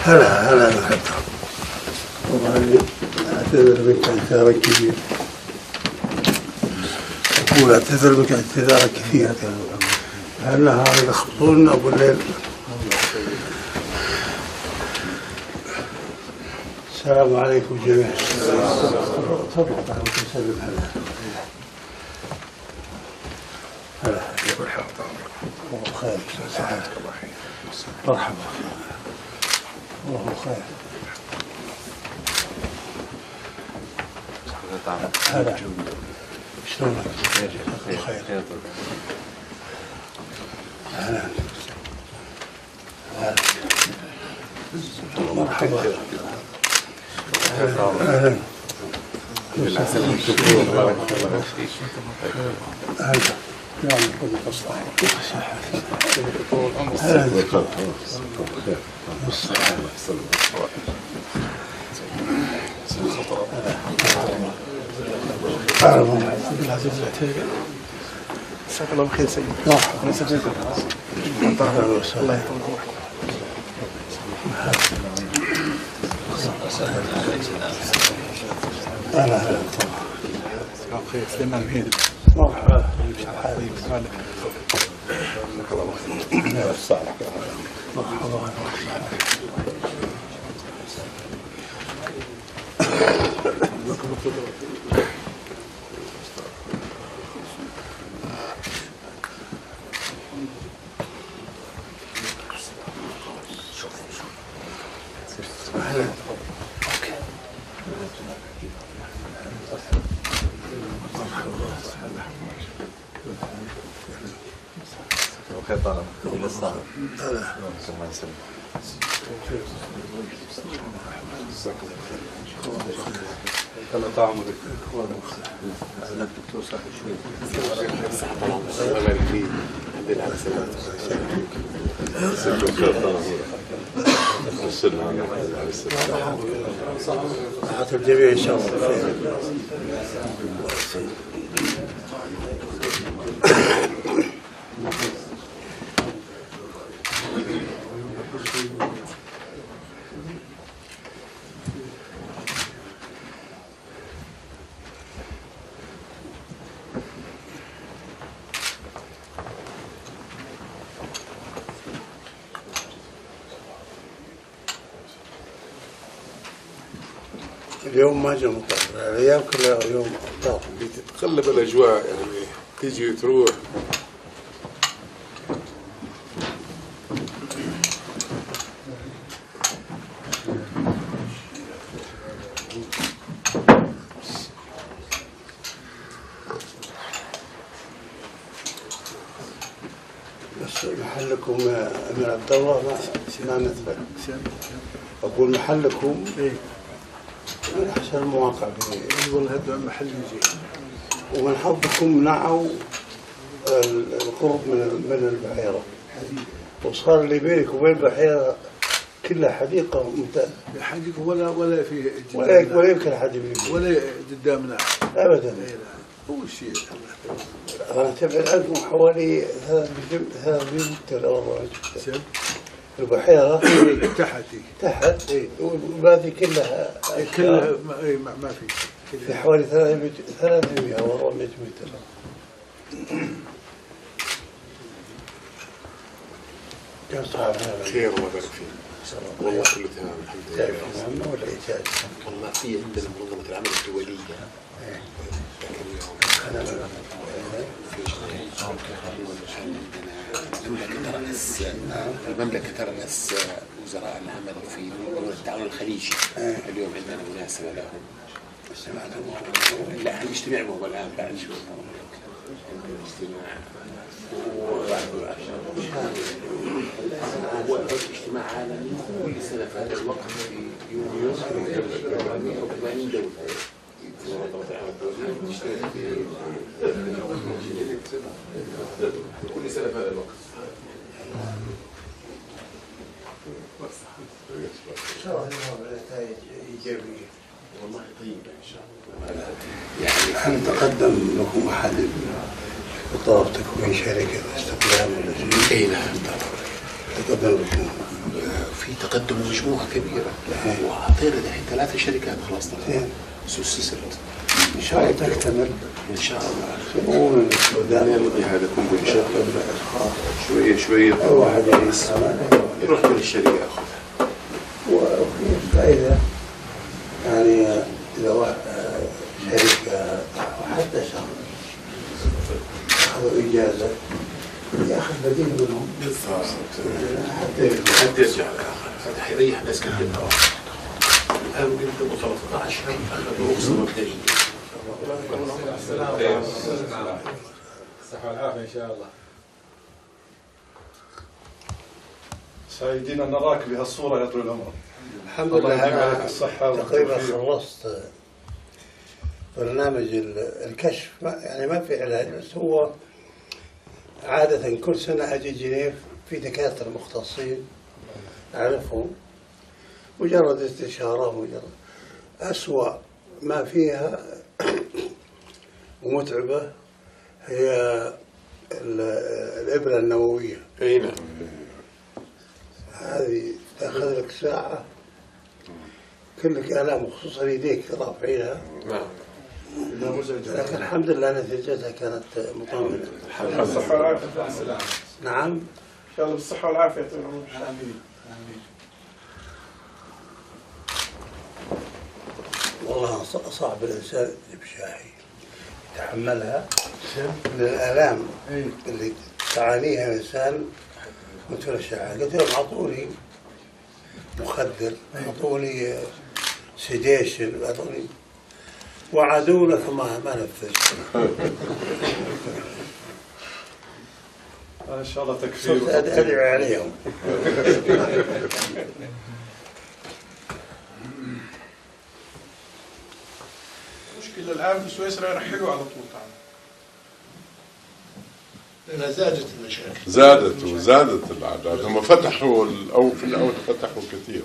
هلا طبعا اعتذر بك اعتذارا كثير، أقول اعتذر بك اعتذارا كثيرا لأنها يخبطون أبو الليل. السلام عليكم جميعا. تفضل وسلم. هلا الله خير. مرحبا الله خير. هلا شلونك؟ بخير. اهلا مرحبا اهلا جزاك الله بخير سيدي. انا سجلت الله يطول عمرك. اهلا بخير سليمان مهيد. مرحبا الله طعمه أهلا دكتور صاحب شوي الله يبارك فيك. الحمد لله على سلامتك. صحة الجميع إن شاء الله. اليوم ما جاء مطر، الأيام كلها يوم مطر. بتتقلب الأجواء يعني تيجي وتروح. بس محلكم أمير عبد الله ما نتبع. أقول محلكم من أحسن المواقع والله هذا محل يجي. ومن حظكم نعوا القرب من البحيرة، وصار اللي بينك وبين البحيرة كلها حديقة ممتازة. حديقة ولا في ولا يمكن حد يجي ولا قدامنا أبدا. هو الشيء أنا تبعد عنكم حوالي 300 متر أو 400 متر. البحيرة تحت وهذه كلها ما في حوالي 300 أو 400 متر. كم صار هذا؟ خير الله يبارك فيك. والله كله تمام الحمد لله. تعرف المهمة ولا إنتاج؟ والله في عندنا منظمة العمل الدولية. لكن اليوم المملكة ترأس وزراء العمل في دول التعاون الخليجي. اليوم عندنا مناسبة لهم. لا هنجتمع بهم الآن بعد شوي. هو اجتماع عالمي كل سنة في هذا الوقت في يونيو 80 دولة. كل سنة في هذا الوقت. إن شاء الله نتائج إيجابية. والله طيبة إن شاء الله. يعني هل تقدم لكم أحد بطلب تكوين شركة استقلال ولا شيء؟ أي نعم تقدم لكم في تقدم مجموعة كبيرة وأعطينا الحين 3 شركات خلاص سوسست. إن شاء الله تكتمل. إن شاء الله. ومن السودان هذا كله إن شاء الله شوية شوية. واحد يروح من الشركة أخذ. وفي فائدة يعني إذا واحد شركة وحتى شخص أخذوا إجازة يأخذ بديل منهم حتى يرجع الآخر حيريح ناس كثير. الآن قدموا 13 أخذوا رخصة مبدئية. الصحة والعافية إن شاء الله. سعيدين أن نراك بهالصورة يا طويل العمر. الحمد لله أنا الصحة تقريبا خلصت برنامج الكشف يعني ما في علاج بس هو عادة كل سنة أجي جنيف في دكاترة مختصين أعرفهم مجرد استشارة مجرد أسوأ ما فيها ومتعبة هي الإبرة النووية. أي نعم. هذه تأخذ لك ساعة كلك آلام خصوصا يديك رافعينها. نعم. لكن الحمد لله نتيجتها كانت مطمئنة. الصحة والعافية. نعم. إن شاء الله بالصحة والعافية طويل العمر. آمين. والله صعب الإنسان يجيب شاهي يتحملها من الآلام اللي تعانيها الإنسان مثل الشاعر. قلت لهم أعطوني مخدر أعطوني سيديشن أعطوني وعدونا ما نفذ. إن شاء الله تكفير. صرت أدعي عليهم. المشكلة الآن في سويسرا يرحلوا على طول تعالوا. لأنها زادت المشاكل. زادت وزادت الأعداد. هم فتحوا في الأول فتحوا كثير.